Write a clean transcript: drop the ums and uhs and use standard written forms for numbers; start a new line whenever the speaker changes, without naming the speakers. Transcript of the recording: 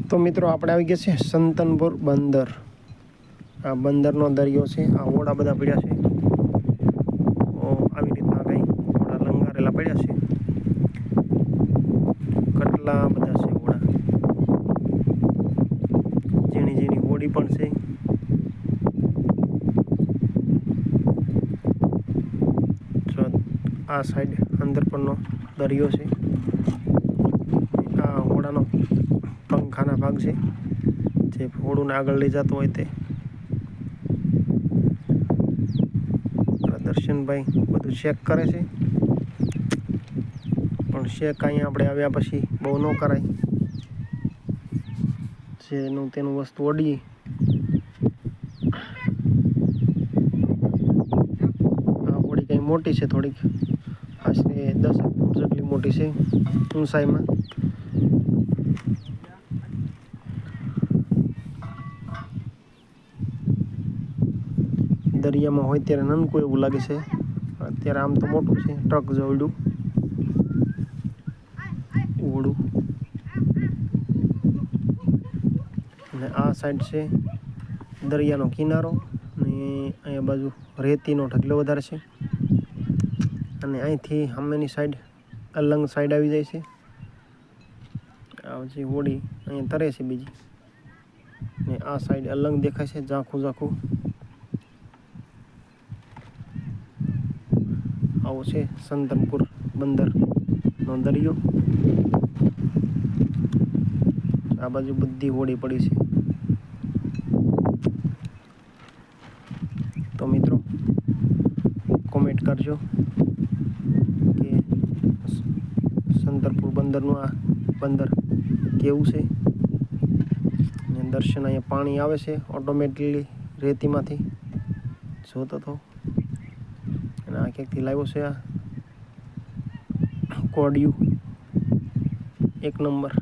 તો મિત્રો આપણે આવી ગયા છે સંતનપુર બંદર। આ બંદરનો દરિયો છે। આ ઓડા બધા પડ્યા છે। આવી રીતના કંઈ ઓડા લંગારેલા પડ્યા છે। કેટલા બધા છે ઓડા, ઝીણી ઝીણી હોડી પણ છે। જો આ સાઈડ અંદર પરનો દરિયો છે। આ ઓડાનો પંખાના ભાગ છે, જે હોડુંને આગળ લઈ જતો હોય તે। દર્શનભાઈ બધું ચેક કરે છે, પણ ચેક અહીંયા આપણે આવ્યા પછી બહુ ન કરાય। જેનું તેનું વસ્તુ ઓડી। આ હોડી કંઈ મોટી છે, થોડીક આશરે 10 ફૂટ જેટલી મોટી છે ઊંચાઈમાં। દરિયામાં હોય ત્યારે નાનકું એવું લાગે છે, અત્યારે આમ તો મોટું છે, ટ્રક જેવડું ઓળું। અને આ સાઈડ છે દરિયાનો કિનારો, અને અહીંયા બાજુ રેતીનો ઢગલો વધારે છે। અને અહીંથી સામેની સાઈડ અલંગ સાઈડ આવી જાય છે। આ જે હોડી અહીંયા તરે છે બીજી, ને આ સાઈડ અલંગ દેખાય છે, ઝાંખું ઝાંખું। આવો છે સંતનપુર બંદરનો દરિયો। આ બાજુ બધી હોડી પડી છે। તો મિત્રો કોમેન્ટ કરજો કે સંતનપુર બંદરનું આ બંદર કેવું છે। અને દર્શન અહીંયા પાણી આવે છે ઓટોમેટિકલી રેતીમાંથી, જોતો તો। અને આ ક્યાંકથી લાવ્યો છે આ કોડિયું, 1 નંબર।